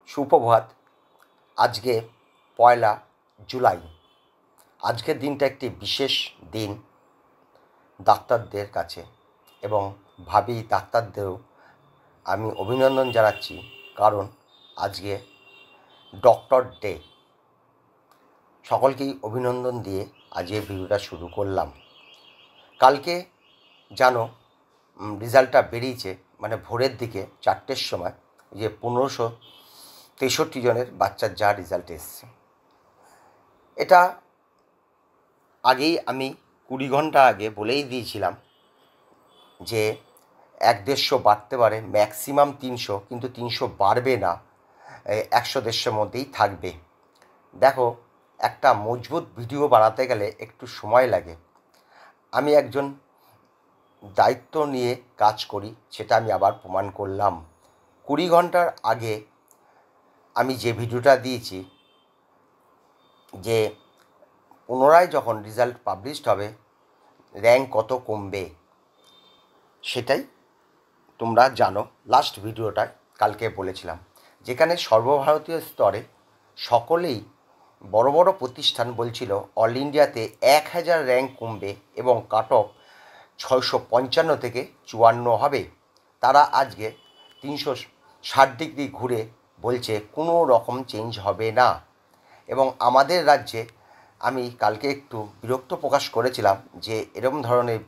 সুপ্রভাত। আজকে 1 জুলাই। আজকের দিনটা একটি বিশেষ দিন ডাক্তারদের কাছে, এবং ভাবি ডাক্তারদেরও আমি অভিনন্দন জানাচ্ছি, কারণ আজকে ডক্টর ডে। সকলকেই অভিনন্দন দিয়ে আজকে ভিডিওটা শুরু করলাম। কালকে জানো রেজাল্টটা বেরিয়েছে, মানে ভোরের দিকে 4টের সময়, যে 1563 জনের বাচ্চার যা রেজাল্ট এসছে। এটা আগেই আমি 20 ঘন্টা আগে বলেই দিয়েছিলাম যে 100-150 বাড়তে পারে, ম্যাক্সিমাম 300, কিন্তু 300 বাড়বে না, 100-150 মধ্যেই থাকবে। দেখো, একটা মজবুত ভিডিও বানাতে গেলে একটু সময় লাগে। আমি একজন দায়িত্ব নিয়ে কাজ করি, সেটা আমি আবার প্রমাণ করলাম। 20 ঘন্টার আগে আমি যে ভিডিওটা দিয়েছি, যে পুনরায় যখন রেজাল্ট পাবলিশড হবে র্যাঙ্ক কত কমবে, সেটাই তোমরা জানো। লাস্ট ভিডিওটায় কালকে বলেছিলাম, যেখানে সর্বভারতীয় স্তরে সকলেই বড় বড় প্রতিষ্ঠান বলছিল অল ইন্ডিয়াতে 1000 র্যাঙ্ক কমবে এবং কাট অফ 655 থেকে 54 হবে। তারা আজকে 360 ডিগ্রি ঘুরে বলছে কোনো রকম চেঞ্জ হবে না। এবং আমাদের রাজ্যে আমি কালকে একটু বিরক্ত প্রকাশ করেছিলাম যে এরকম ধরনের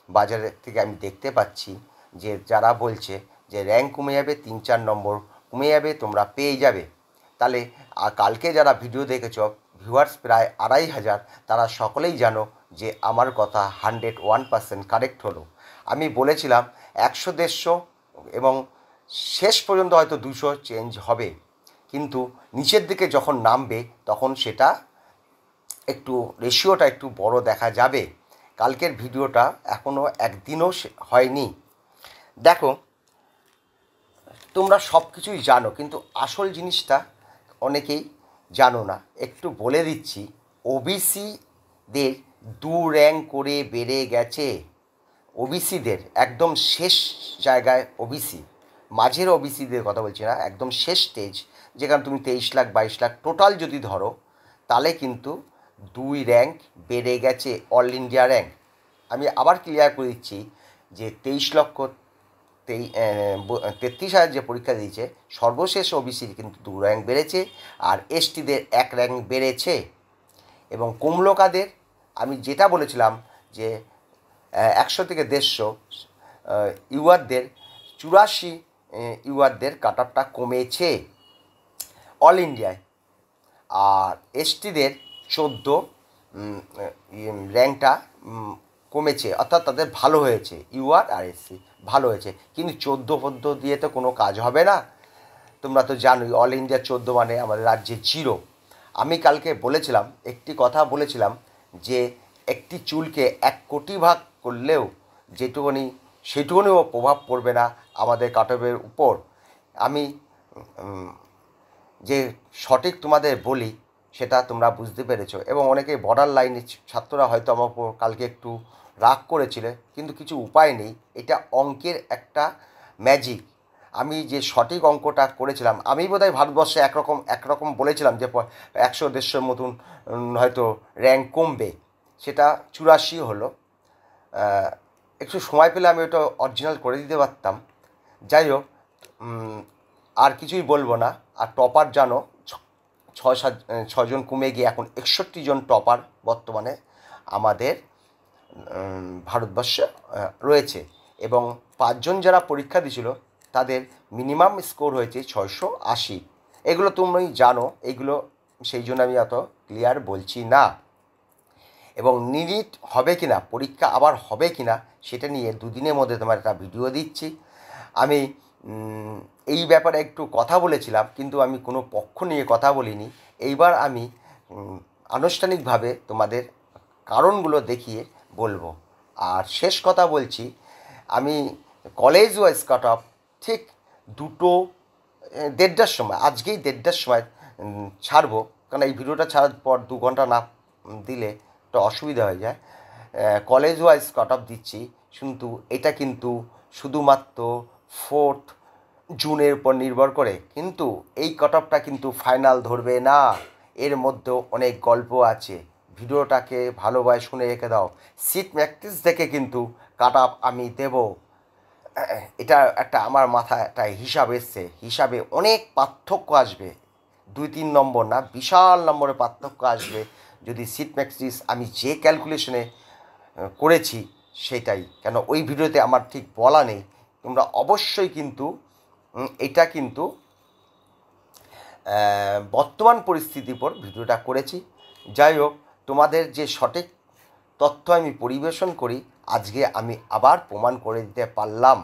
বাজারের থেকে আমি দেখতে পাচ্ছি যে যারা বলছে যে র্যাঙ্ক কমে যাবে, 3-4 নম্বর কমে যাবে, তোমরা পেয়ে যাবে। তাহলে কালকে যারা ভিডিও দেখেছ, ভিউয়ার্স প্রায় 2500, তারা সকলেই জানো যে আমার কথা 101% কারেক্ট হলো। আমি বলেছিলাম 100-150 এবং শেষ পর্যন্ত হয়তো 200 চেঞ্জ হবে, কিন্তু নিচের দিকে যখন নামবে তখন সেটা একটু রেশিওটা একটু বড় দেখা যাবে। কালকের ভিডিওটা এখনও একদিনও হয়নি। দেখো, তোমরা সব কিছুই জানো, কিন্তু আসল জিনিসটা অনেকেই জানো না। একটু বলে দিচ্ছি, ওবিসিদের 2 র্যাঙ্ক করে বেড়ে গেছে। ওবিসিদের একদম শেষ জায়গায়, ওবিসি মাঝের ওবিসিদের কথা বলছি না, একদম শেষ স্টেজ, যেখানে তুমি 23 লাখ 22 লাখ টোটাল যদি ধরো, তাহলে কিন্তু 2 র্যাঙ্ক বেড়ে গেছে অল ইন্ডিয়া র্যাঙ্ক। আমি আবার ক্লিয়ার করে দিচ্ছি যে 23,33,000 যে পরীক্ষা দিয়েছে, সর্বশেষ ওবিসির কিন্তু 2 র্যাঙ্ক বেড়েছে, আর এসটিদের 1 র্যাঙ্ক বেড়েছে। এবং কুমলোকাদের আমি যেটা বলেছিলাম যে 100 থেকে 150 ইউআরদের 84 ইউআরদের কাট অফটা কমেছে অল ইন্ডিয়ায়, আর এসটিদের 14 র্যাঙ্কটা কমেছে, অর্থাৎ তাদের ভালো হয়েছে, ইউআর আর এসসি ভালো হয়েছে। কিন্তু 14 দিয়ে তো কোনো কাজ হবে না, তোমরা তো জানোই অল ইন্ডিয়া 14 মানে আমাদের রাজ্যে 0। আমি কালকে বলেছিলাম, একটি কথা বলেছিলাম যে একটি চুলকে 1 কোটি ভাগ করলেও সেটুকুনিও প্রভাব পড়বে না আমাদের কাট অফের উপর। আমি যে সঠিক তোমাদের বলি সেটা তোমরা বুঝতে পেরেছো, এবং অনেকে বর্ডার লাইনের ছাত্ররা হয়তো আমার উপর কালকে একটু রাগ করেছিলে, কিন্তু কিছু উপায় নেই। এটা অঙ্কের একটা ম্যাজিক। আমি যে সঠিক অঙ্কটা করেছিলাম, আমি বোধহয় ভারতবর্ষে একরকম বলেছিলাম যে 100-150 মতন হয়তো র্যাঙ্ক কমবে, সেটা 84 হলো। একটু সময় পেলে আমি ওটা অরিজিনাল করে দিতে পারতাম। যাই হোক, আর কিছুই বলবো না। আর টপার জানো 6 জন কমে গিয়ে এখন 61 জন টপার বর্তমানে আমাদের ভারতবর্ষে রয়েছে, এবং 5 জন যারা পরীক্ষা দিয়েছিল তাদের মিনিমাম স্কোর হয়েছে 680। এগুলো তুমি জানো, এগুলো সেই জন্য আমি অত ক্লিয়ার বলছি না। এবং নিট হবে কি না, পরীক্ষা আবার হবে কি না, সেটা নিয়ে 2 দিনের মধ্যে তোমার একটা ভিডিও দিচ্ছি। আমি এই ব্যাপারে একটু কথা বলেছিলাম, কিন্তু আমি কোনো পক্ষ নিয়ে কথা বলিনি। এইবার আমি আনুষ্ঠানিকভাবে তোমাদের কারণগুলো দেখিয়ে বলবো। আর শেষ কথা বলছি, আমি কলেজ ওয়াইজ কাট অফ ঠিক 2:30টার সময়, আজকেই 1:30টার সময় ছাড়বো, কারণ এই ভিডিওটা ছাড়ার পর 2 ঘন্টা না দিলে একটা অসুবিধা হয়ে যায়। কলেজ ওয়াইজ কাট অফ দিচ্ছি, কিন্তু এটা কিন্তু শুধুমাত্র 4th জুনের উপর নির্ভর করে, কিন্তু এই কাট অফটা কিন্তু ফাইনাল ধরবে না। এর মধ্যেও অনেক গল্প আছে। ভিডিওটাকে ভালোভাবে শুনে রেখে দাও। সিট ম্যাট্রিক্স দেখে কিন্তু কাট অফ আমি দেব। এটা একটা আমার মাথায় একটা হিসাব এসছে, হিসাবে অনেক পার্থক্য আসবে। 2-3 নম্বর না, বিশাল নম্বরের পার্থক্য আসবে যদি সিট ম্যাট্রিক্স আমি যে ক্যালকুলেশনে করেছি সেটাই। কেন ওই ভিডিওতে আমার ঠিক বলা নেই। তোমরা অবশ্যই কিন্তু এটা কিন্তু বর্তমান পরিস্থিতির উপর ভিডিওটা করেছি। যাই হোক, তোমাদের যে সঠিক তথ্য আমি পরিবেশন করি আজকে আমি আবার প্রমাণ করে দিতে পারলাম।